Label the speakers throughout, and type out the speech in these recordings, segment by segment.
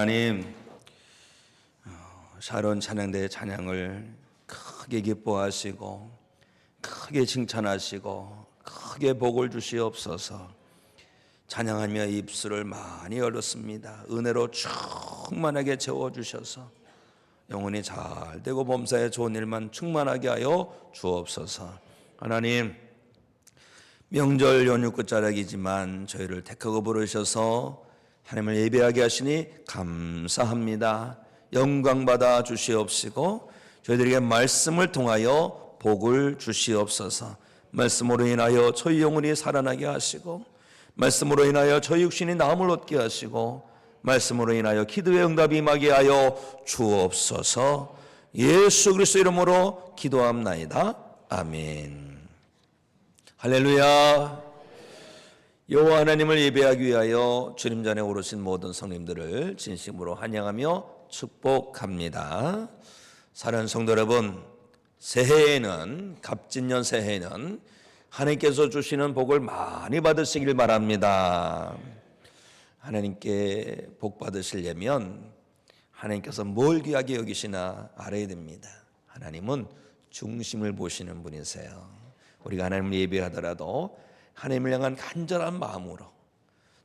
Speaker 1: 하나님, 샤론 찬양대의 찬양을 크게 기뻐하시고 크게 칭찬하시고 크게 복을 주시옵소서. 찬양하며 입술을 많이 열었습니다. 은혜로 충만하게 채워주셔서 영혼이 잘되고 범사에 좋은 일만 충만하게 하여 주옵소서. 하나님, 명절 연휴 끝자락이지만 저희를 택하고 부르셔서 하나님을 예배하게 하시니 감사합니다. 영광 받아 주시옵시고 저희들에게 말씀을 통하여 복을 주시옵소서. 말씀으로 인하여 저희 영혼이 살아나게 하시고, 말씀으로 인하여 저희 육신이 나음을 얻게 하시고, 말씀으로 인하여 기도의 응답이 임하게 하여 주옵소서. 예수 그리스도 이름으로 기도합나이다. 아멘. 할렐루야. 여호와 하나님을 예배하기 위하여 주님 전에 오르신 모든 성님들을 진심으로 환영하며 축복합니다. 사랑하는 성도 여러분, 새해에는, 갑진년 새해에는 하나님께서 주시는 복을 많이 받으시길 바랍니다. 하나님께 복 받으시려면 하나님께서 뭘 귀하게 여기시나 알아야 됩니다. 하나님은 중심을 보시는 분이세요. 우리가 하나님을 예배하더라도 하나님을 향한 간절한 마음으로,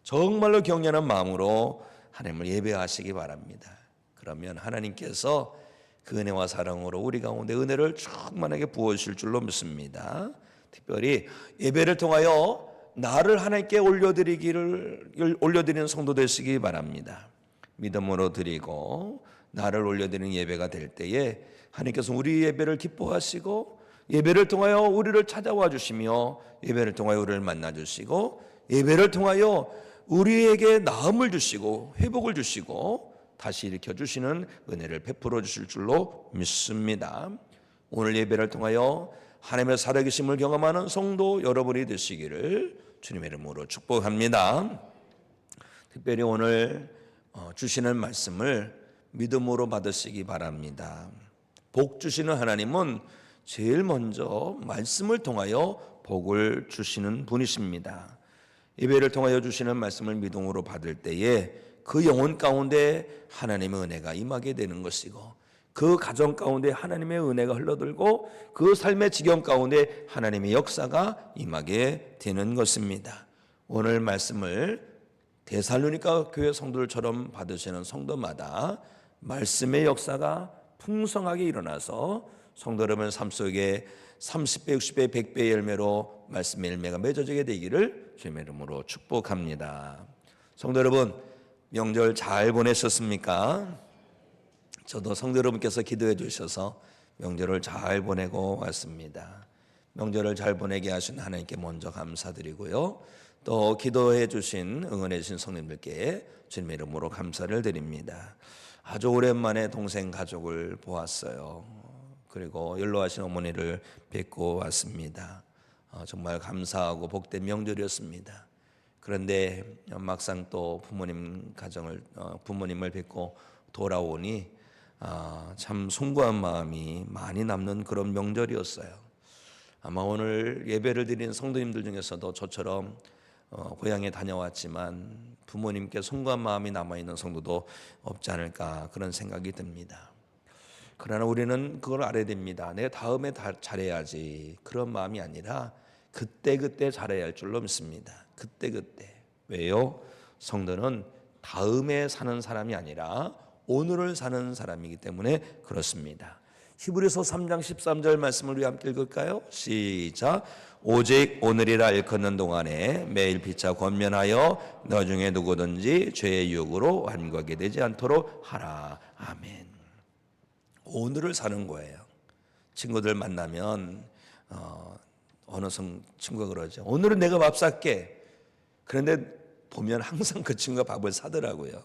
Speaker 1: 정말로 경외하는 마음으로 하나님을 예배하시기 바랍니다. 그러면 하나님께서 그 은혜와 사랑으로 우리 가운데 은혜를 충만하게 부어주실 줄로 믿습니다. 특별히 예배를 통하여 나를 하나님께 올려드리는 성도 되시기 바랍니다. 믿음으로 드리고 나를 올려드리는 예배가 될 때에 하나님께서 우리 예배를 기뻐하시고 예배를 통하여 우리를 찾아와 주시며 예배를 통하여 우리를 만나 주시고 예배를 통하여 우리에게 나음을 주시고 회복을 주시고 다시 일으켜 주시는 은혜를 베풀어 주실 줄로 믿습니다. 오늘 예배를 통하여 하나님의 살아계심을 경험하는 성도 여러분이 되시기를 주님의 이름으로 축복합니다. 특별히 오늘 주시는 말씀을 믿음으로 받으시기 바랍니다. 복 주시는 하나님은 제일 먼저 말씀을 통하여 복을 주시는 분이십니다. 예배를 통하여 주시는 말씀을 믿음으로 받을 때에 그 영혼 가운데 하나님의 은혜가 임하게 되는 것이고, 그 가정 가운데 하나님의 은혜가 흘러들고 그 삶의 지경 가운데 하나님의 역사가 임하게 되는 것입니다. 오늘 말씀을 데살로니가 교회 성도들처럼 받으시는 성도마다 말씀의 역사가 풍성하게 일어나서 성도 여러분 삶 속에 30배, 60배, 100배의 열매로 말씀의 열매가 맺어지게 되기를 주님의 이름으로 축복합니다. 성도 여러분, 명절 잘 보내셨습니까? 저도 성도 여러분께서 기도해 주셔서 명절을 잘 보내고 왔습니다. 명절을 잘 보내게 하신 하나님께 먼저 감사드리고요. 또 기도해 주신, 응원해 주신 성님들께 주님의 이름으로 감사를 드립니다. 아주 오랜만에 동생 가족을 보았어요. 그리고 연로하신 어머니를 뵙고 왔습니다. 정말 감사하고 복된 명절이었습니다. 그런데 막상 또 부모님을 뵙고 돌아오니 참 숭고한 마음이 많이 남는 그런 명절이었어요. 아마 오늘 예배를 드린 성도님들 중에서도 저처럼 고향에 다녀왔지만 부모님께 숭고한 마음이 남아있는 성도도 없지 않을까, 그런 생각이 듭니다. 그러나 우리는 그걸 알아야 됩니다. 내가 다음에 잘해야지, 그런 마음이 아니라 그때그때 잘해야 할 줄로 믿습니다. 그때그때. 왜요? 성도는 다음에 사는 사람이 아니라 오늘을 사는 사람이기 때문에 그렇습니다. 히브리서 3장 13절 말씀을 우리 함께 읽을까요? 시작. 오직 오늘이라 일컫는 동안에 매일 피차 권면하여 너 중에 누구든지 죄의 유혹으로 완고하게 되지 않도록 하라. 아멘. 오늘을 사는 거예요. 친구들 만나면 어느 친구가 그러죠. 오늘은 내가 밥 살게. 그런데 보면 항상 그 친구가 밥을 사더라고요.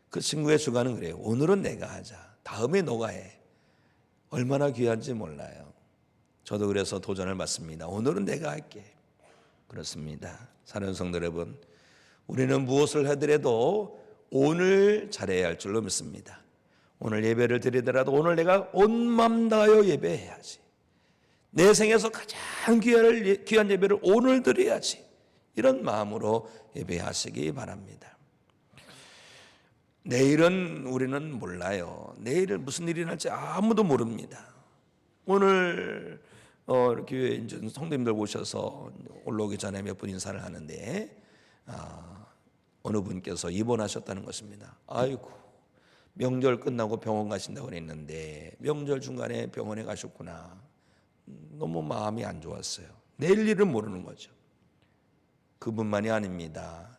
Speaker 1: 그 친구의 주관은 그래요. 오늘은 내가 하자. 다음에 너가 해. 얼마나 귀한지 몰라요. 저도 그래서 도전을 받습니다. 오늘은 내가 할게. 그렇습니다. 사랑하는 성도 여러분, 우리는 무엇을 하더라도 오늘 잘해야 할 줄로 믿습니다. 오늘 예배를 드리더라도 오늘 내가 온 마음 다하여 예배해야지. 내 생에서 가장 귀한 예배를 오늘 드려야지. 이런 마음으로 예배하시기 바랍니다. 내일은 우리는 몰라요. 내일 무슨 일이 날지 아무도 모릅니다. 오늘 교회 이제 성도님들 오셔서 올라오기 전에 몇 분 인사를 하는데 어느 분께서 입원하셨다는 것입니다. 아이고, 명절 끝나고 병원 가신다고 그랬는데 명절 중간에 병원에 가셨구나. 너무 마음이 안 좋았어요. 내일 일은 모르는 거죠. 그분만이 아닙니다.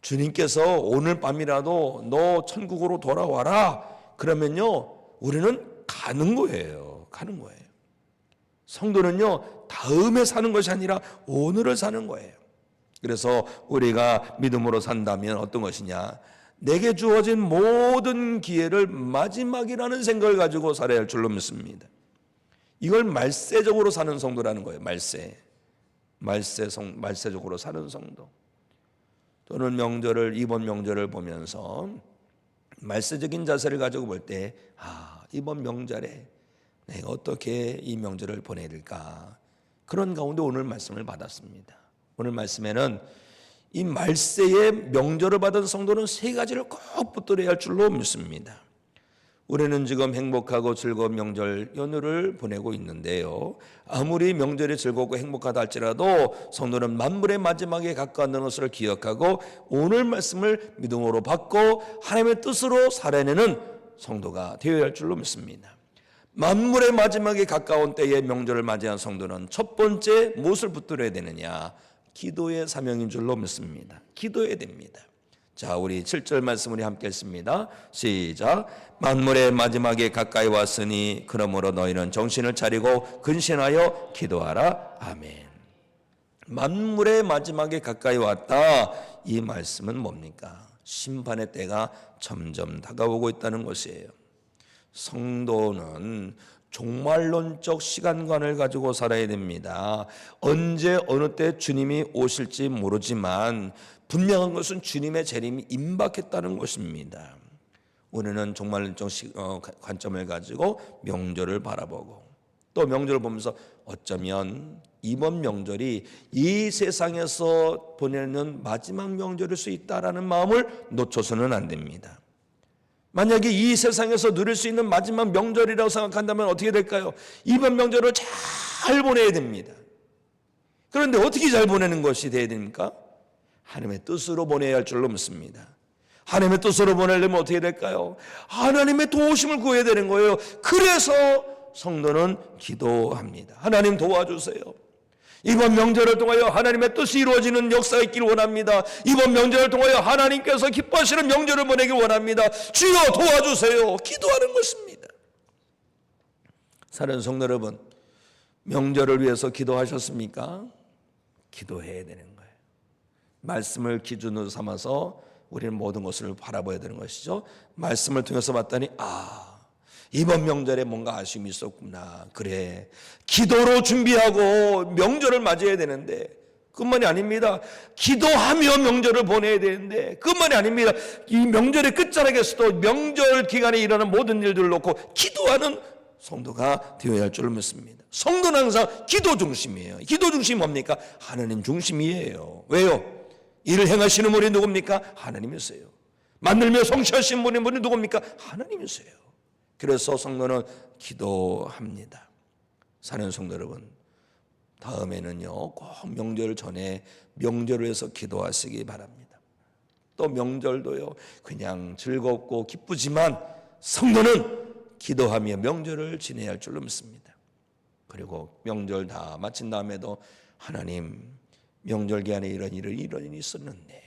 Speaker 1: 주님께서 오늘 밤이라도 너 천국으로 돌아와라 그러면요 우리는 가는 거예요. 가는 거예요. 성도는요 다음에 사는 것이 아니라 오늘을 사는 거예요. 그래서 우리가 믿음으로 산다면 어떤 것이냐, 내게 주어진 모든 기회를 마지막이라는 생각을 가지고 살아야 할 줄로 믿습니다. 이걸 말세적으로 사는 성도라는 거예요. 말세적으로 사는 성도. 저는 이번 명절을 보면서 말세적인 자세를 가지고 볼 때 이번 명절에 내가 어떻게 이 명절을 보내야 될까, 그런 가운데 오늘 말씀을 받았습니다. 오늘 말씀에는 이 말세의 명절을 받은 성도는 세 가지를 꼭 붙들어야 할 줄로 믿습니다. 우리는 지금 행복하고 즐거운 명절 연휴를 보내고 있는데요, 아무리 명절이 즐겁고 행복하다 할지라도 성도는 만물의 마지막에 가까워하는 것을 기억하고 오늘 말씀을 믿음으로 받고 하나님의 뜻으로 살아내는 성도가 되어야 할 줄로 믿습니다. 만물의 마지막에 가까운 때에 명절을 맞이한 성도는 첫 번째 무엇을 붙들어야 되느냐, 기도의 사명인 줄로 믿습니다. 기도해야 됩니다. 자, 우리 7절 말씀 우리 함께 했습니다. 시작. 만물의 마지막에 가까이 왔으니 그러므로 너희는 정신을 차리고 근신하여 기도하라. 아멘. 만물의 마지막에 가까이 왔다. 이 말씀은 뭡니까? 심판의 때가 점점 다가오고 있다는 것이에요. 성도는 종말론적 시간관을 가지고 살아야 됩니다. 언제 어느 때 주님이 오실지 모르지만 분명한 것은 주님의 재림이 임박했다는 것입니다. 우리는 종말론적 관점을 가지고 명절을 바라보고 또 명절을 보면서 어쩌면 이번 명절이 이 세상에서 보내는 마지막 명절일 수 있다라는 마음을 놓쳐서는 안 됩니다. 만약에 이 세상에서 누릴 수 있는 마지막 명절이라고 생각한다면 어떻게 될까요? 이번 명절을 잘 보내야 됩니다. 그런데 어떻게 잘 보내는 것이 돼야 됩니까? 하나님의 뜻으로 보내야 할 줄로 믿습니다. 하나님의 뜻으로 보내려면 어떻게 될까요? 하나님의 도우심을 구해야 되는 거예요. 그래서 성도는 기도합니다. 하나님 도와주세요. 이번 명절을 통하여 하나님의 뜻이 이루어지는 역사가 있기를 원합니다. 이번 명절을 통하여 하나님께서 기뻐하시는 명절을 보내길 원합니다. 주여 도와주세요. 기도하는 것입니다. 사랑하는 성도 여러분, 명절을 위해서 기도하셨습니까? 기도해야 되는 거예요. 말씀을 기준으로 삼아서 우리는 모든 것을 바라봐야 되는 것이죠. 말씀을 통해서 봤더니 이번 명절에 뭔가 아쉬움이 있었구나. 그래, 기도로 준비하고 명절을 맞이해야 되는데 그것만이 아닙니다. 기도하며 명절을 보내야 되는데 그것만이 아닙니다. 이 명절의 끝자락에서도 명절 기간에 일어나는 모든 일들을 놓고 기도하는 성도가 되어야 할 줄을 믿습니다. 성도는 항상 기도 중심이에요. 기도 중심이 뭡니까? 하나님 중심이에요. 왜요? 일을 행하시는 분이 누굽니까? 하나님이세요. 만들며 성취하시는 분이 누굽니까? 하나님이세요. 그래서 성도는 기도합니다. 사는 성도 여러분, 다음에는요 꼭 명절 전에 명절을 위해서 기도하시기 바랍니다. 또 명절도요 그냥 즐겁고 기쁘지만 성도는 기도하며 명절을 지내야 할 줄로 믿습니다. 그리고 명절 다 마친 다음에도 하나님, 명절 기간에 이런 일이 있었는데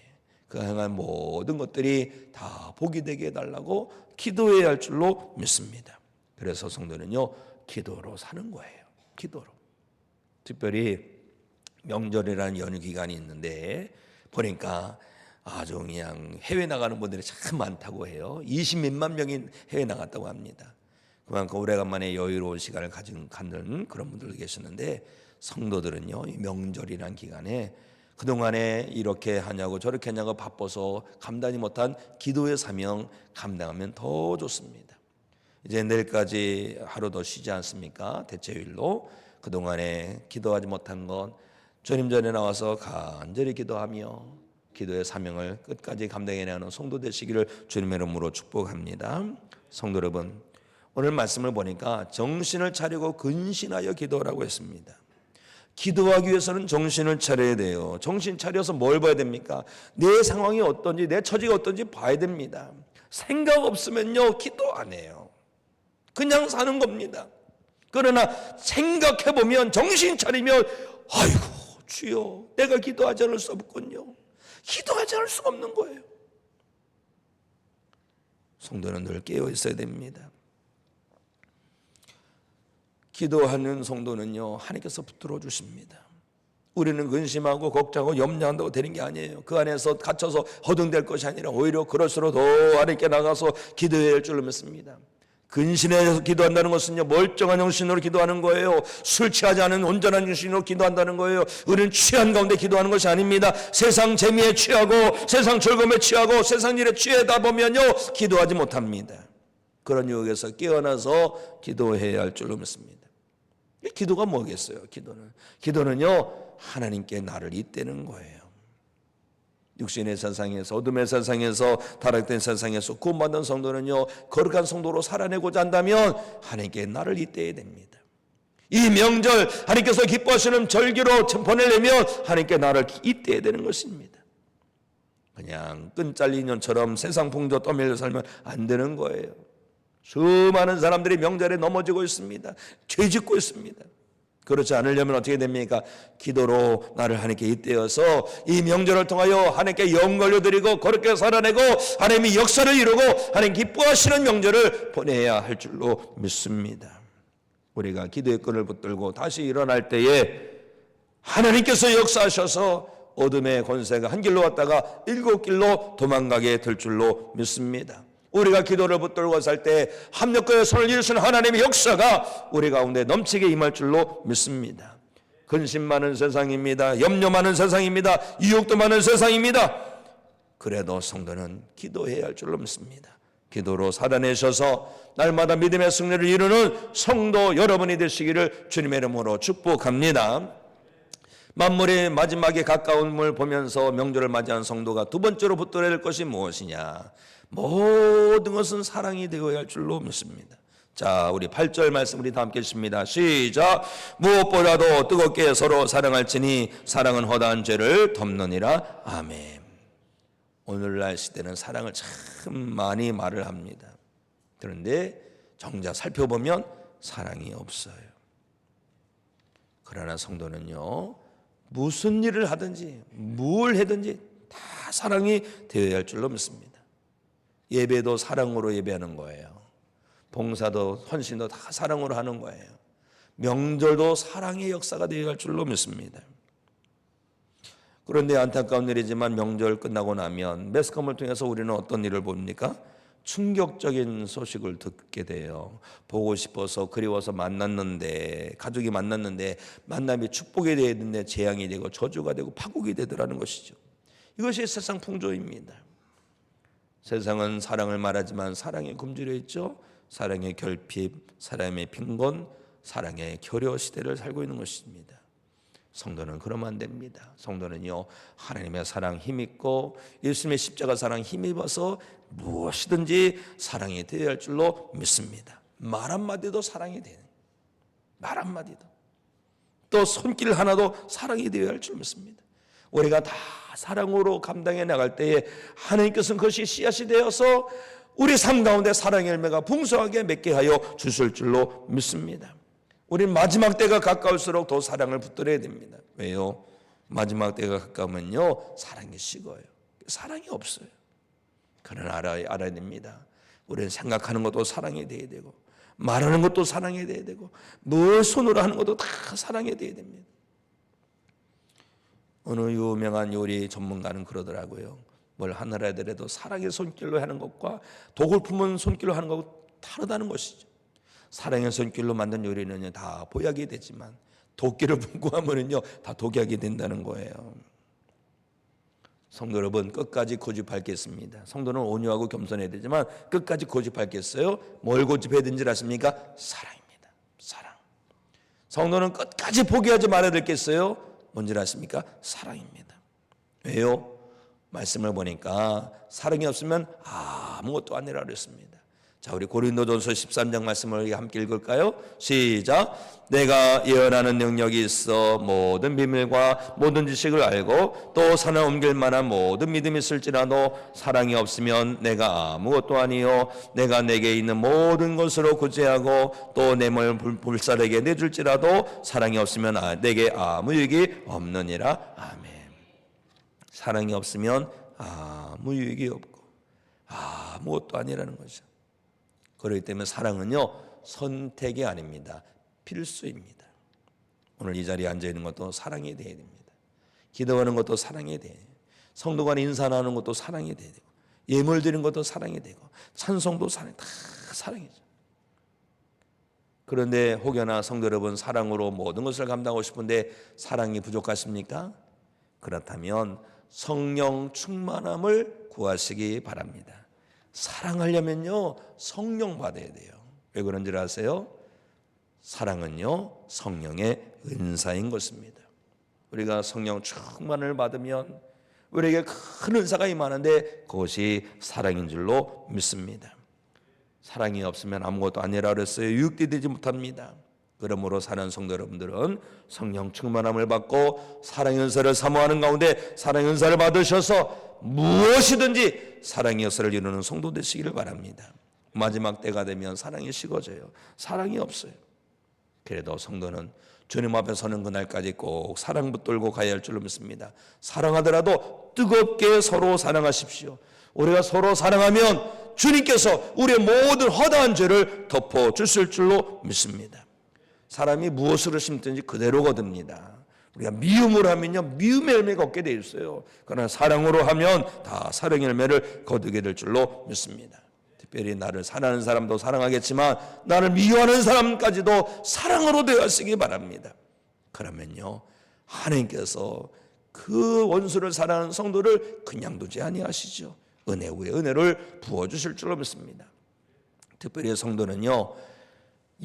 Speaker 1: 그 행한 모든 것들이 다 복이 되게 해달라고 기도해야 할 줄로 믿습니다. 그래서 성도는요 기도로 사는 거예요. 기도로. 특별히 명절이라는 연휴 기간이 있는데 보니까 아주 그냥 해외 나가는 분들이 참 많다고 해요. 20몇만 명이 해외 나갔다고 합니다. 그만큼 오래간만에 여유로운 시간을 갖는 그런 분들도 계시는데, 성도들은요 이 명절이라는 기간에 그동안에 이렇게 하냐고 저렇게 하냐고 바빠서 감당이 못한 기도의 사명 감당하면 더 좋습니다. 이제 내일까지 하루 더 쉬지 않습니까? 대체휴일로. 그동안에 기도하지 못한 건 주님 전에 나와서 간절히 기도하며 기도의 사명을 끝까지 감당해내는 성도 되시기를 주님의 이름으로 축복합니다. 성도 여러분, 오늘 말씀을 보니까 정신을 차리고 근신하여 기도하라고 했습니다. 기도하기 위해서는 정신을 차려야 돼요. 정신 차려서 뭘 봐야 됩니까? 내 상황이 어떤지, 내 처지가 어떤지 봐야 됩니다. 생각 없으면요, 기도 안 해요. 그냥 사는 겁니다. 그러나 생각해보면, 정신 차리면, 아이고 주여, 내가 기도하지 않을 수 없군요. 기도하지 않을 수가 없는 거예요. 성도는 늘 깨어 있어야 됩니다. 기도하는 성도는요, 하나님께서 붙들어 주십니다. 우리는 근심하고 걱정하고 염려한다고 되는 게 아니에요. 그 안에서 갇혀서 허둥댈 것이 아니라 오히려 그럴수록 더 하나님께 나가서 기도해야 할 줄로 믿습니다. 근신해서 기도한다는 것은요, 멀쩡한 정신으로 기도하는 거예요. 술 취하지 않은 온전한 정신으로 기도한다는 거예요. 우리는 취한 가운데 기도하는 것이 아닙니다. 세상 재미에 취하고 세상 즐거움에 취하고 세상 일에 취하다 보면요, 기도하지 못합니다. 그런 유혹에서 깨어나서 기도해야 할 줄로 믿습니다. 기도가 뭐겠어요? 기도는요, 하나님께 나를 잇대는 거예요. 육신의 세상에서, 어둠의 세상에서, 타락된 세상에서 구원받은 성도는요, 거룩한 성도로 살아내고자 한다면 하나님께 나를 잇대야 됩니다. 이 명절 하나님께서 기뻐하시는 절기로 보내려면 하나님께 나를 잇대야 되는 것입니다. 그냥 끈잘린 인연처럼 세상 풍조 떠밀려 살면 안 되는 거예요. 수많은 사람들이 명절에 넘어지고 있습니다. 죄짓고 있습니다. 그렇지 않으려면 어떻게 됩니까? 기도로 나를 하나님께 잇대어서 이 명절을 통하여 하나님께 영광을 드리고 거룩하게 살아내고 하나님이 역사를 이루고 하나님 기뻐하시는 명절을 보내야 할 줄로 믿습니다. 우리가 기도의 끈을 붙들고 다시 일어날 때에 하나님께서 역사하셔서 어둠의 권세가 한 길로 왔다가 7길로 도망가게 될 줄로 믿습니다. 우리가 기도를 붙들고 살 때 합력하여 손을 이루시는 하나님의 역사가 우리 가운데 넘치게 임할 줄로 믿습니다. 근심 많은 세상입니다. 염려 많은 세상입니다. 유혹도 많은 세상입니다. 그래도 성도는 기도해야 할 줄로 믿습니다. 기도로 살아내셔서 날마다 믿음의 승리를 이루는 성도 여러분이 되시기를 주님의 이름으로 축복합니다. 만물의 마지막에 가까움을 보면서 명절을 맞이한 성도가 두 번째로 붙들어야 할 것이 무엇이냐? 모든 것은 사랑이 되어야 할 줄로 믿습니다. 자, 우리 8절 말씀 우리 다 함께 읽습니다. 시작. 무엇보다도 뜨겁게 서로 사랑할지니 사랑은 허다한 죄를 덮느니라. 아멘. 오늘날 시대는 사랑을 참 많이 말을 합니다. 그런데 정작 살펴보면 사랑이 없어요. 그러나 성도는요, 무슨 일을 하든지 뭘 하든지 다 사랑이 되어야 할 줄로 믿습니다. 예배도 사랑으로 예배하는 거예요. 봉사도 헌신도 다 사랑으로 하는 거예요. 명절도 사랑의 역사가 되어야 할 줄로 믿습니다. 그런데 안타까운 일이지만 명절 끝나고 나면 매스컴을 통해서 우리는 어떤 일을 봅니까? 충격적인 소식을 듣게 돼요. 보고 싶어서 그리워서 만났는데, 가족이 만났는데 만남이 축복이 되어야 되는데 재앙이 되고 저주가 되고 파국이 되더라는 것이죠. 이것이 세상 풍조입니다. 세상은 사랑을 말하지만 사랑에 굶주려 있죠. 사랑의 결핍, 사랑의 빈곤, 사랑의 결여 시대를 살고 있는 것입니다. 성도는 그러면 안 됩니다. 성도는요, 하나님의 사랑 힘있고 예수님의 십자가 사랑 힘입어서 무엇이든지 사랑이 되어야 할 줄로 믿습니다. 말 한마디도 사랑이 되는, 말 한마디도, 또 손길 하나도 사랑이 되어야 할 줄 믿습니다. 우리가 다 사랑으로 감당해 나갈 때에 하나님께서는 그것이 씨앗이 되어서 우리 삶 가운데 사랑의 열매가 풍성하게 맺게 하여 주실 줄로 믿습니다. 우리는 마지막 때가 가까울수록 더 사랑을 붙들어야 됩니다. 왜요? 마지막 때가 가까우면요, 사랑이 식어요. 사랑이 없어요. 그러나 알아야 됩니다. 우리는 생각하는 것도 사랑이 돼야 되고 말하는 것도 사랑이 돼야 되고 뭘 손으로 하는 것도 다 사랑이 돼야 됩니다. 어느 유명한 요리 전문가는 그러더라고요. 뭘 하느라 하더라도 사랑의 손길로 하는 것과 독을 품은 손길로 하는 것과 다르다는 것이죠. 사랑의 손길로 만든 요리는 다 보약이 되지만 도끼를 품고 하면은요, 다 독약이 된다는 거예요. 성도 여러분, 끝까지 고집하겠습니다. 성도는 온유하고 겸손해야 되지만 끝까지 고집하겠어요? 뭘 고집해야 되는지 아십니까? 사랑입니다. 사랑. 성도는 끝까지 포기하지 말아야 되겠어요? 뭔지 아십니까? 사랑입니다. 왜요? 말씀을 보니까 사랑이 없으면 아무것도 아니라 그랬습니다. 자, 우리 고린도전서 13장 말씀을 함께 읽을까요? 시작. 내가 예언하는 능력이 있어 모든 비밀과 모든 지식을 알고 또 산을 옮길 만한 모든 믿음이 있을지라도 사랑이 없으면 내가 아무것도 아니요 내가 내게 있는 모든 것으로 구제하고 또 내 몸을 불살에게 내줄지라도 사랑이 없으면 내게 아무 유익이 없느니라. 아멘. 사랑이 없으면 아무 유익이 없고 아무것도 아니라는 거죠. 그렇기 때문에 사랑은요, 선택이 아닙니다. 필수입니다. 오늘 이 자리에 앉아 있는 것도 사랑이 되어야 됩니다. 기도하는 것도 사랑이 돼야 돼요. 성도 간에 인사하는 것도 사랑이 돼야 되고, 예물 드리는 것도 사랑이 되고, 찬송도 다 사랑이죠. 그런데 혹여나 성도 여러분, 사랑으로 모든 것을 감당하고 싶은데 사랑이 부족하십니까? 그렇다면 성령 충만함을 구하시기 바랍니다. 사랑하려면요, 성령 받아야 돼요. 왜 그런지 아세요? 사랑은요, 성령의 은사인 것입니다. 우리가 성령 충만을 받으면 우리에게 큰 은사가 임하는데 그것이 사랑인 줄로 믿습니다. 사랑이 없으면 아무것도 아니라 그랬어요. 유익도 되지 못합니다. 그러므로 사는 성도 여러분들은 성령 충만함을 받고 사랑의 은사를 사모하는 가운데 사랑의 은사를 받으셔서 무엇이든지 사랑의 역사를 이루는 성도 되시기를 바랍니다. 마지막 때가 되면 사랑이 식어져요. 사랑이 없어요. 그래도 성도는 주님 앞에 서는 그날까지 꼭 사랑 붙들고 가야 할 줄로 믿습니다. 사랑하더라도 뜨겁게 서로 사랑하십시오. 우리가 서로 사랑하면 주님께서 우리의 모든 허다한 죄를 덮어주실 줄로 믿습니다. 사람이 무엇으로 심든지 그대로 거둡니다. 우리가 미움으로 하면요, 미움의 열매가 얻게 되어 있어요. 그러나 사랑으로 하면 다 사랑의 열매를 거두게 될 줄로 믿습니다. 특별히 나를 사랑하는 사람도 사랑하겠지만 나를 미워하는 사람까지도 사랑으로 대하시기 바랍니다. 그러면요, 하나님께서 그 원수를 사랑하는 성도를 그냥 두지 아니하시죠. 은혜 위에 은혜를 부어주실 줄로 믿습니다. 특별히 성도는요,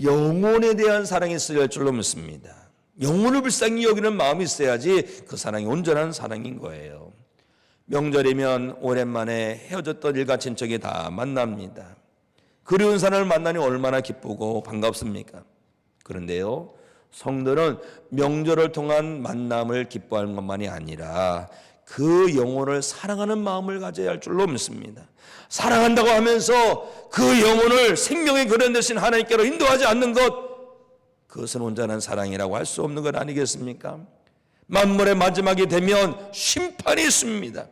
Speaker 1: 영혼에 대한 사랑이 있어야 할 줄로 믿습니다. 영혼을 불쌍히 여기는 마음이 있어야지 그 사랑이 온전한 사랑인 거예요. 명절이면 오랜만에 헤어졌던 일가 친척이 다 만납니다. 그리운 사람을 만나니 얼마나 기쁘고 반갑습니까? 그런데요, 성도는 명절을 통한 만남을 기뻐하는 것만이 아니라 그 영혼을 사랑하는 마음을 가져야 할 줄로 믿습니다. 사랑한다고 하면서 그 영혼을 생명의 근원 되신 하나님께로 인도하지 않는 것, 그것은 온전한 사랑이라고 할 수 없는 것 아니겠습니까? 만물의 마지막이 되면 심판이 있습니다.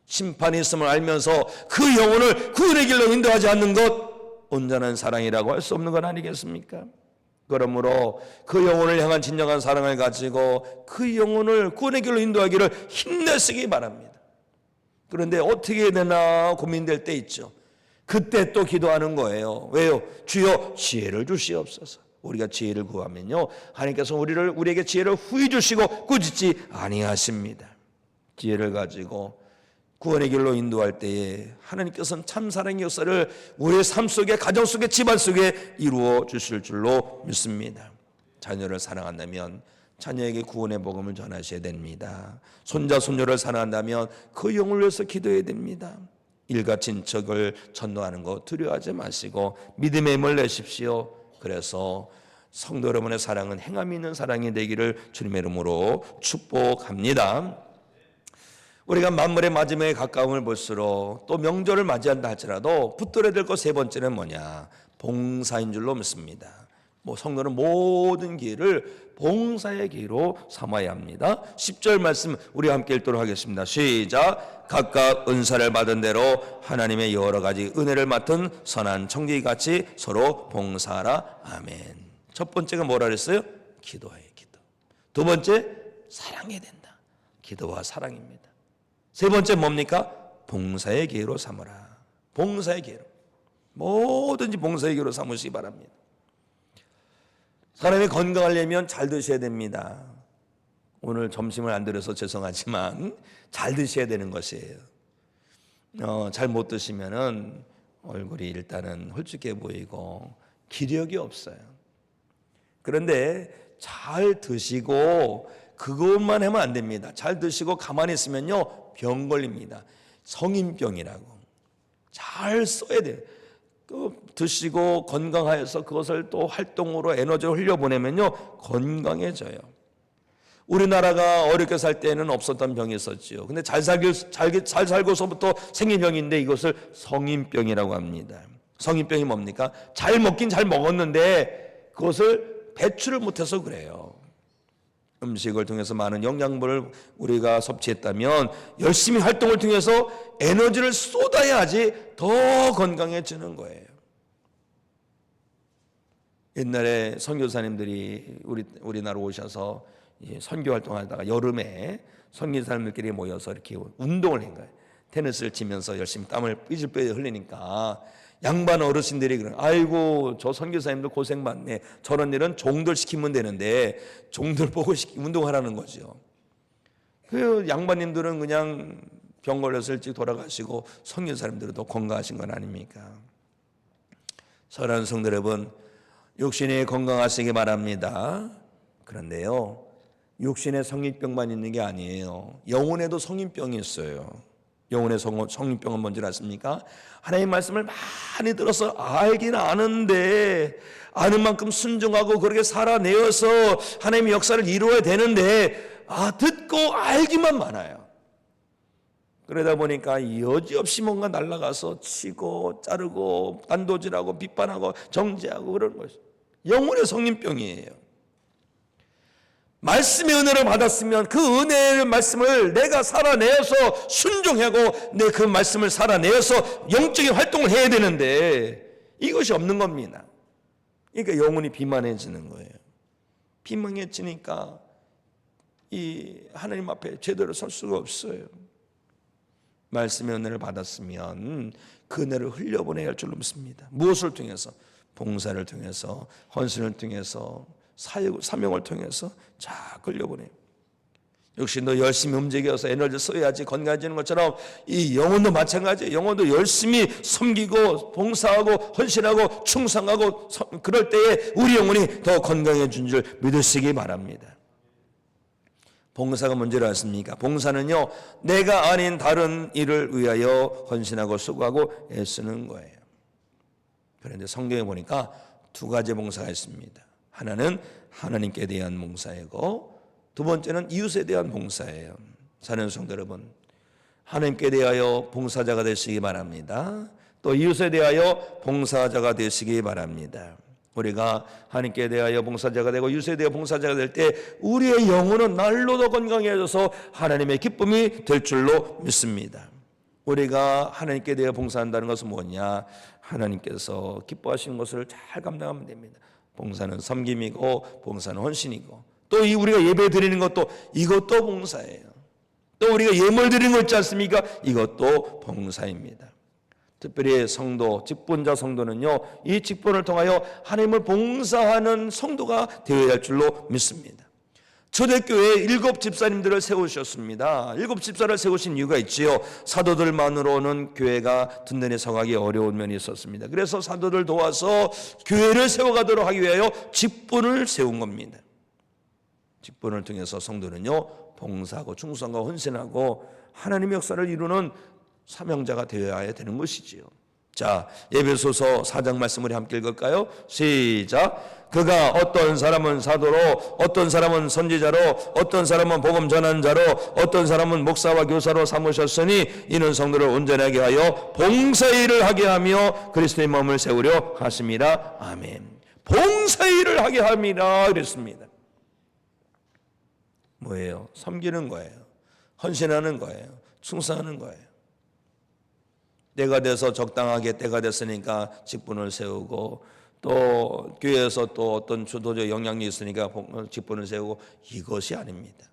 Speaker 1: 심판이 있음을 알면서 그 영혼을 구원의 길로 인도하지 않는 것, 온전한 사랑이라고 할 수 없는 것 아니겠습니까? 그러므로 그 영혼을 향한 진정한 사랑을 가지고 그 영혼을 구원의 길로 인도하기를 힘내시기 바랍니다. 그런데 어떻게 해야 되나 고민될 때 있죠. 그때 또 기도하는 거예요. 왜요? 주여 지혜를 주시옵소서. 우리가 지혜를 구하면요, 하나님께서 우리에게 지혜를 후히 주시고 꾸짖지 아니하십니다. 지혜를 가지고 구원의 길로 인도할 때에 하나님께서는 참 사랑의 역사를 우리의 삶 속에, 가정 속에, 집안 속에 이루어 주실 줄로 믿습니다. 자녀를 사랑한다면 자녀에게 구원의 복음을 전하셔야 됩니다. 손자 손녀를 사랑한다면 그 영을 위해서 기도해야 됩니다. 일가 친척을 전도하는 거 두려워하지 마시고 믿음의 힘을 내십시오. 그래서 성도 여러분의 사랑은 행함이 있는 사랑이 되기를 주님의 이름으로 축복합니다. 우리가 만물의 마지막에 가까움을 볼수록 또 명절을 맞이한다 할지라도 붙들어야 될 것 세 번째는 뭐냐? 봉사인 줄로 믿습니다. 성도는 모든 기회를 봉사의 기회로 삼아야 합니다. 10절 말씀 우리 함께 읽도록 하겠습니다. 시작. 각각 은사를 받은 대로 하나님의 여러 가지 은혜를 맡은 선한 청지기같이 서로 봉사하라. 아멘. 첫 번째가 뭐라 그랬어요? 기도해요. 기도. 두 번째, 사랑해야 된다. 기도와 사랑입니다. 세 번째 뭡니까? 봉사의 기회로 삼으라. 봉사의 기회로. 뭐든지 봉사의 기회로 삼으시기 바랍니다. 사람이 건강하려면 잘 드셔야 됩니다. 오늘 점심을 안 드려서 죄송하지만 잘 드셔야 되는 것이에요. 잘 못 드시면은 얼굴이 일단은 홀쭉해 보이고 기력이 없어요. 그런데 잘 드시고 그것만 하면 안 됩니다. 잘 드시고 가만히 있으면요, 병 걸립니다. 성인병이라고. 잘 써야 돼요. 드시고 건강하여서 그것을 또 활동으로 에너지를 흘려보내면요 건강해져요. 우리나라가 어렵게 살 때는 없었던 병이 있었지요. 근데 잘 살고서부터 생긴 병인데 이것을 성인병이라고 합니다. 성인병이 뭡니까? 잘 먹긴 잘 먹었는데 그것을 배출을 못해서 그래요. 음식을 통해서 많은 영양분을 우리가 섭취했다면 열심히 활동을 통해서 에너지를 쏟아야지 더 건강해지는 거예요. 옛날에 선교사님들이 우리나라 오셔서 선교 활동하다가 여름에 선교사님들끼리 모여서 이렇게 운동을 한 거예요. 테니스를 치면서 열심히 땀을 삐질삐질 흘리니까 양반 어르신들이 그래, 아이고 저 선교사님들 고생 많네. 저런 일은 종들 시키면 되는데 종들 보고 운동하라는 거죠. 그 양반님들은 그냥 병 걸려서 일찍 돌아가시고 선교사님들은 더 건강하신 건 아닙니까? 사랑하는 성도 여러분, 육신이 건강하시기 바랍니다. 그런데요, 육신에 성인병만 있는 게 아니에요. 영혼에도 성인병이 있어요. 영혼의 성인병은 뭔지 아십니까? 하나님의 말씀을 많이 들어서 알긴 아는데 아는 만큼 순종하고 그렇게 살아내어서 하나님의 역사를 이루어야 되는데 듣고 알기만 많아요. 그러다 보니까 여지없이 뭔가 날아가서 치고 자르고 단도질하고 비판하고 정죄하고 그러는 것이 영혼의 성인병이에요. 말씀의 은혜를 받았으면 그 은혜의 말씀을 내가 살아내어서 순종하고 내 그 말씀을 살아내어서 영적인 활동을 해야 되는데 이것이 없는 겁니다. 그러니까 영혼이 비만해지는 거예요. 비만해지니까 이 하나님 앞에 제대로 설 수가 없어요. 말씀의 은혜를 받았으면 그 은혜를 흘려보내야 할 줄로 믿습니다. 무엇을 통해서? 봉사를 통해서, 헌신을 통해서, 사명을 통해서 자 끌려보내요. 역시 너 열심히 움직여서 에너지 써야지 건강해지는 것처럼 이 영혼도 마찬가지예요. 영혼도 열심히 섬기고 봉사하고 헌신하고 충성하고 그럴 때에 우리 영혼이 더 건강해진 줄 믿으시기 바랍니다. 봉사가 뭔지를 아십니까? 봉사는요, 내가 아닌 다른 일을 위하여 헌신하고 수고하고 애쓰는 거예요. 그런데 성경에 보니까 두 가지 봉사가 있습니다. 하나는 하나님께 대한 봉사이고 두 번째는 이웃에 대한 봉사예요. 사랑하는 성도 여러분, 하나님께 대하여 봉사자가 되시기 바랍니다. 또 이웃에 대하여 봉사자가 되시기 바랍니다. 우리가 하나님께 대하여 봉사자가 되고 이웃에 대하여 봉사자가 될 때 우리의 영혼은 날로 더 건강해져서 하나님의 기쁨이 될 줄로 믿습니다. 우리가 하나님께 대하여 봉사한다는 것은 뭐냐? 하나님께서 기뻐하시는 것을 잘 감당하면 됩니다. 봉사는 섬김이고 봉사는 헌신이고 또 우리가 예배 드리는 것도 이것도 봉사예요. 또 우리가 예물 드리는 거 있지 않습니까? 이것도 봉사입니다. 특별히 성도, 직분자 성도는요, 이 직분을 통하여 하나님을 봉사하는 성도가 되어야 할 줄로 믿습니다. 초대교회에 7 집사님들을 세우셨습니다. 7 집사를 세우신 이유가 있지요. 사도들만으로는 교회가 든든히 서가기 어려운 면이 있었습니다. 그래서 사도들 도와서 교회를 세워가도록 하기 위하여 직분을 세운 겁니다. 직분을 통해서 성도는요, 봉사하고 충성하고 헌신하고 하나님의 역사를 이루는 사명자가 되어야 되는 것이지요. 자, 에베소서 4장 말씀을 함께 읽을까요? 시작. 그가 어떤 사람은 사도로, 어떤 사람은 선지자로, 어떤 사람은 복음 전하는 자로, 어떤 사람은 목사와 교사로 삼으셨으니 이는 성도를 온전하게 하여 봉사일을 하게 하며 그리스도의 몸을 세우려 하심이라. 아멘. 봉사일을 하게 함이라 그랬습니다. 뭐예요? 섬기는 거예요. 헌신하는 거예요. 충성하는 거예요. 때가 돼서 적당하게 때가 됐으니까 직분을 세우고 또 교회에서 또 어떤 주도적 영향력이 있으니까 직분을 세우고 이것이 아닙니다.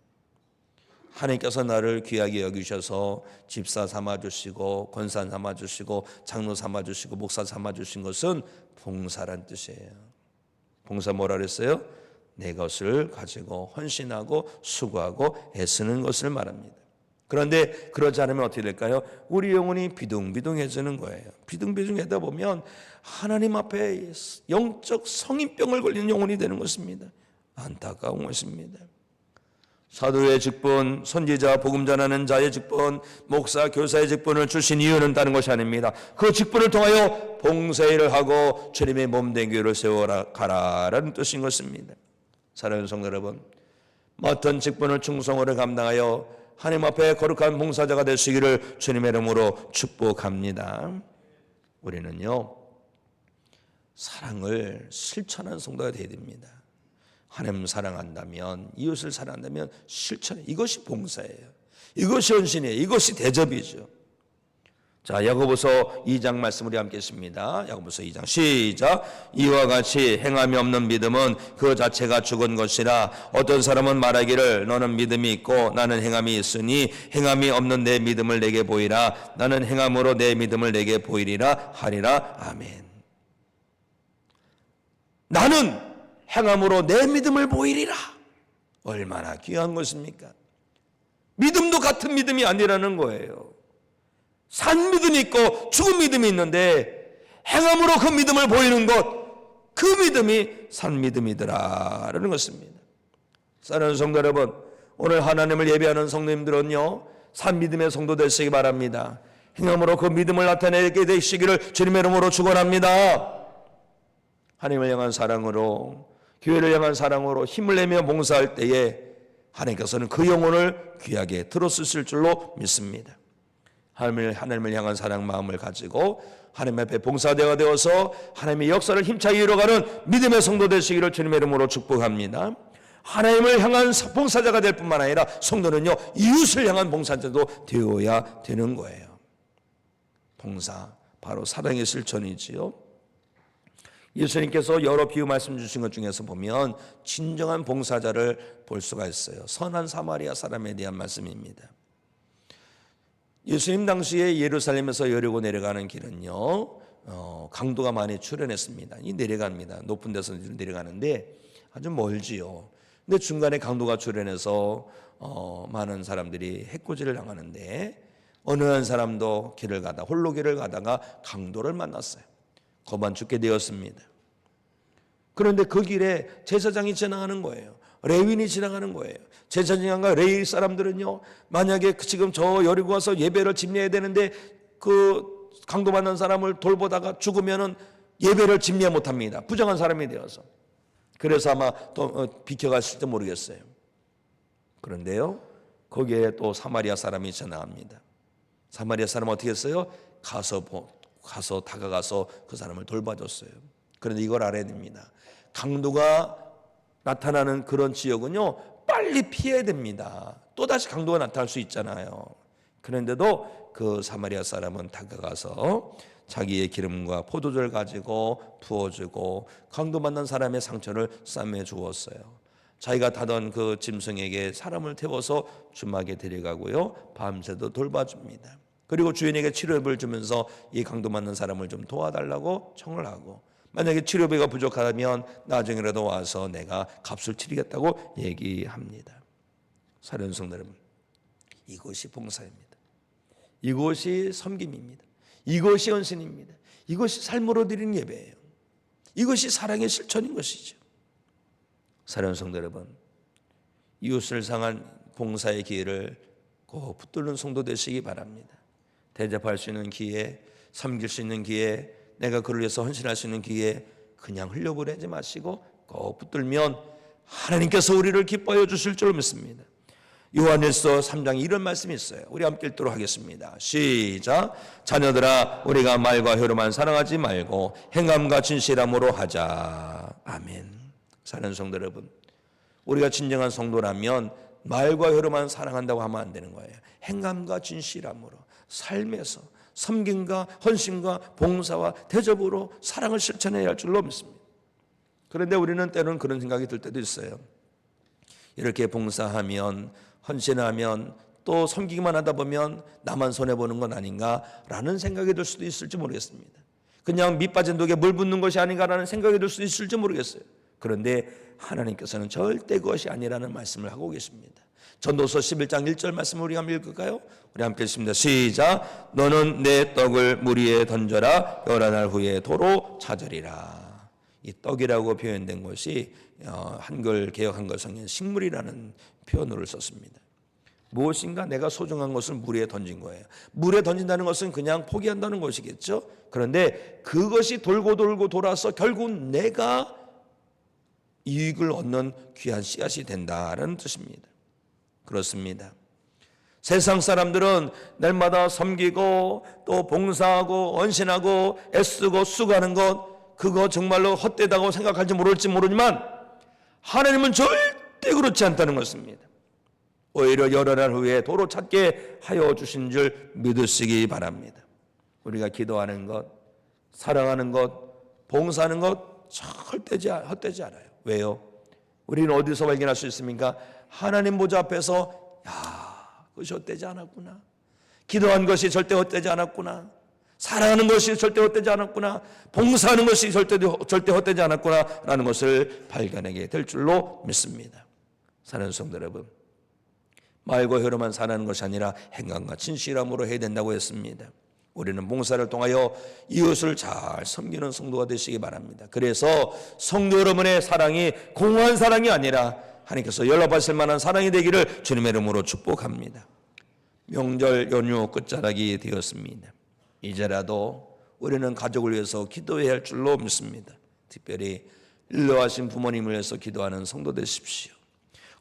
Speaker 1: 하나님께서 나를 귀하게 여기셔서 집사 삼아주시고 권사 삼아주시고 장로 삼아주시고 목사 삼아주신 것은 봉사란 뜻이에요. 봉사 뭐라 그랬어요? 내 것을 가지고 헌신하고 수고하고 애쓰는 것을 말합니다. 그런데 그러지 않으면 어떻게 될까요? 우리 영혼이 비둥비둥해지는 거예요. 비둥비둥하다 보면 하나님 앞에 영적 성인병을 걸리는 영혼이 되는 것입니다. 안타까운 것입니다. 사도의 직분, 선지자, 복음 전하는 자의 직분, 목사, 교사의 직분을 주신 이유는 다른 것이 아닙니다. 그 직분을 통하여 봉사일을 하고 주님의 몸된 교회를 세워가라라는 뜻인 것입니다. 사랑하는 성도 여러분, 맡은 직분을 충성으로 감당하여 하나님 앞에 거룩한 봉사자가 되시기를 주님의 이름으로 축복합니다. 우리는요, 사랑을 실천하는 성도가 되어야 됩니다. 하나님 사랑한다면, 이웃을 사랑한다면 실천해. 이것이 봉사예요. 이것이 헌신이에요. 이것이 대접이죠. 자, 야고보서 2장 말씀 우리 함께 읽습니다. 야고보서 2장 시작. 이와 같이 행함이 없는 믿음은 그 자체가 죽은 것이라. 어떤 사람은 말하기를 너는 믿음이 있고 나는 행함이 있으니 행함이 없는 내 믿음을 내게 보이라. 나는 행함으로 내 믿음을 내게 보이리라 하리라. 아멘. 나는 행함으로 내 믿음을 보이리라. 얼마나 귀한 것입니까? 믿음도 같은 믿음이 아니라는 거예요. 산 믿음이 있고 죽은 믿음이 있는데 행함으로 그 믿음을 보이는 것, 그 믿음이 산 믿음이더라라는 것입니다. 사랑하는 성도 여러분, 오늘 하나님을 예배하는 성도님들은요, 산 믿음의 성도 되시기 바랍니다. 행함으로 그 믿음을 나타내게 되시기를 주님의 이름으로 축원합니다. 하나님을 향한 사랑으로, 교회를 향한 사랑으로 힘을 내며 봉사할 때에 하나님께서는 그 영혼을 귀하게 들어쓰실 줄로 믿습니다. 하나님을 향한 사랑 마음을 가지고 하나님 앞에 봉사대가 되어서 하나님의 역사를 힘차게 이뤄가는 믿음의 성도 되시기를 주님의 이름으로 축복합니다. 하나님을 향한 봉사자가 될 뿐만 아니라 성도는요, 이웃을 향한 봉사자도 되어야 되는 거예요. 봉사, 바로 사랑의 실천이지요. 예수님께서 여러 비유 말씀 주신 것 중에서 보면 진정한 봉사자를 볼 수가 있어요. 선한 사마리아 사람에 대한 말씀입니다. 예수님 당시에 예루살렘에서 여리고 내려가는 길은요, 강도가 많이 출현했습니다. 이 내려갑니다. 높은 데서 내려가는데 아주 멀지요. 근데 중간에 강도가 출현해서 많은 사람들이 해코지를 당하는데 어느 한 사람도 길을 가다 홀로 길을 가다가 강도를 만났어요. 거반 죽게 되었습니다. 그런데 그 길에 제사장이 지나가는 거예요. 레위인이 지나가는 거예요. 제사장과 레위 사람들은요, 만약에 지금 저 여리고 와서 예배를 집례해야 되는데 그 강도 받는 사람을 돌보다가 죽으면은 예배를 집례 못합니다. 부정한 사람이 되어서. 그래서 아마 또 비켜갔을지 모르겠어요. 그런데요, 거기에 또 사마리아 사람이 지나갑니다. 사마리아 사람은 어떻게 했어요? 가서 다가가서 그 사람을 돌봐줬어요. 그런데 이걸 알아야 됩니다. 강도가 나타나는 그런 지역은요, 빨리 피해야 됩니다. 또다시 강도가 나타날 수 있잖아요. 그런데도 그 사마리아 사람은 다가가서 자기의 기름과 포도주를 가지고 부어주고 강도 만난 사람의 상처를 싸매 주었어요. 자기가 타던 그 짐승에게 사람을 태워서 주막에 데려가고요, 밤새도 돌봐줍니다. 그리고 주인에게 치료비를 주면서 이 강도 맞는 사람을 좀 도와달라고 청을 하고, 만약에 치료비가 부족하다면 나중에라도 와서 내가 값을 치르겠다고 얘기합니다. 사랑하는 성도 여러분, 이것이 봉사입니다. 이것이 섬김입니다. 이것이 헌신입니다. 이것이 삶으로 드리는 예배예요. 이것이 사랑의 실천인 것이죠. 사랑하는 성도 여러분, 이웃을 향한 봉사의 기회를 꼭 붙들는 성도 되시기 바랍니다. 대접할 수 있는 기회, 섬길 수 있는 기회, 내가 그를 위해서 헌신할 수 있는 기회, 그냥 흘려보내지 마시고 꼭 붙들면 하나님께서 우리를 기뻐해 주실 줄 믿습니다. 요한일서 3장에 이런 말씀이 있어요. 우리 함께 읽도록 하겠습니다. 시작. 자녀들아, 우리가 말과 혀로만 사랑하지 말고 행함과 진실함으로 하자. 아멘. 사랑하는 성도 여러분, 우리가 진정한 성도라면 말과 혀로만 사랑한다고 하면 안 되는 거예요. 행함과 진실함으로, 삶에서 섬김과 헌신과 봉사와 대접으로 사랑을 실천해야 할 줄로 믿습니다. 그런데 우리는 때로는 그런 생각이 들 때도 있어요. 이렇게 봉사하면, 헌신하면, 또 섬기기만 하다 보면 나만 손해보는 건 아닌가라는 생각이 들 수도 있을지 모르겠습니다. 그냥 밑 빠진 독에 물 붓는 것이 아닌가라는 생각이 들 수도 있을지 모르겠어요. 그런데 하나님께서는 절대 그것이 아니라는 말씀을 하고 계십니다. 전도서 11장 1절 말씀을 우리 한번 읽을까요? 우리 함께 읽습니다. 시작. 너는 내 떡을 물 위에 던져라. 열한 날 후에 도로 찾으리라. 이 떡이라고 표현된 것이 한글 개역 한글 성경 식물이라는 표현을 썼습니다. 무엇인가 내가 소중한 것을 물에 던진 거예요. 물에 던진다는 것은 그냥 포기한다는 것이겠죠. 그런데 그것이 돌고 돌고 돌아서 결국 내가 이익을 얻는 귀한 씨앗이 된다는 뜻입니다. 그렇습니다. 세상 사람들은 날마다 섬기고 또 봉사하고 헌신하고 애쓰고 수고하는 것, 그거 정말로 헛되다고 생각할지 모를지 모르지만 하나님은 절대 그렇지 않다는 것입니다. 오히려 여러 날 후에 도로 찾게 하여 주신 줄 믿으시기 바랍니다. 우리가 기도하는 것, 사랑하는 것, 봉사하는 것 절대 헛되지 않아요. 왜요? 우리는 어디서 발견할 수 있습니까? 하나님 보좌 앞에서 그것이 헛되지 않았구나. 기도한 것이 절대 헛되지 않았구나. 사랑하는 것이 절대 헛되지 않았구나. 봉사하는 것이 절대 헛되지 않았구나 라는 것을 발견하게 될 줄로 믿습니다. 사랑하는 성도 여러분, 말과 혀로만 사는 것이 아니라 행함과 진실함으로 해야 된다고 했습니다. 우리는 봉사를 통하여 이웃을 잘 섬기는 성도가 되시기 바랍니다. 그래서 성도 여러분의 사랑이 공허한 사랑이 아니라 하나님께서 연락받을 만한 사랑이 되기를 주님의 이름으로 축복합니다. 명절 연휴 끝자락이 되었습니다. 이제라도 우리는 가족을 위해서 기도해야 할 줄로 믿습니다. 특별히 일러하신 부모님을 위해서 기도하는 성도 되십시오.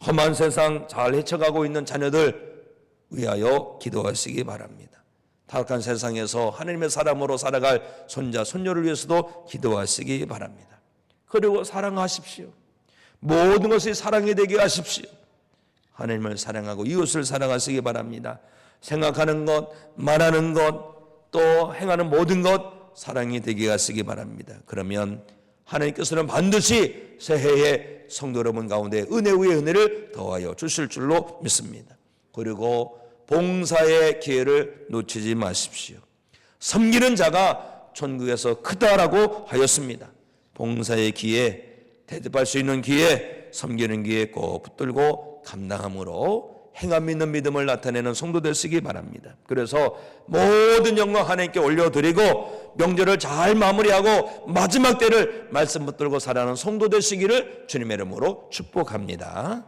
Speaker 1: 험한 세상 잘 헤쳐가고 있는 자녀들 위하여 기도하시기 바랍니다. 타락한 세상에서 하나님의 사람으로 살아갈 손자, 손녀를 위해서도 기도하시기 바랍니다. 그리고 사랑하십시오. 모든 것이 사랑이 되게 하십시오. 하나님을 사랑하고 이웃을 사랑하시기 바랍니다. 생각하는 것, 말하는 것, 또 행하는 모든 것 사랑이 되게 하시기 바랍니다. 그러면 하나님께서는 반드시 새해에 성도 여러분 가운데 은혜 위에 은혜를 더하여 주실 줄로 믿습니다. 그리고 봉사의 기회를 놓치지 마십시오. 섬기는 자가 천국에서 크다라고 하였습니다. 봉사의 기회, 대접할 수 있는 기회, 섬기는 기회 꼭 붙들고 감당함으로 행함 있는 믿음을 나타내는 성도 되시기 바랍니다. 그래서 모든 영광 하나님께 올려드리고 명절을 잘 마무리하고 마지막 때를 말씀 붙들고 살아가는 성도 되시기를 주님의 이름으로 축복합니다.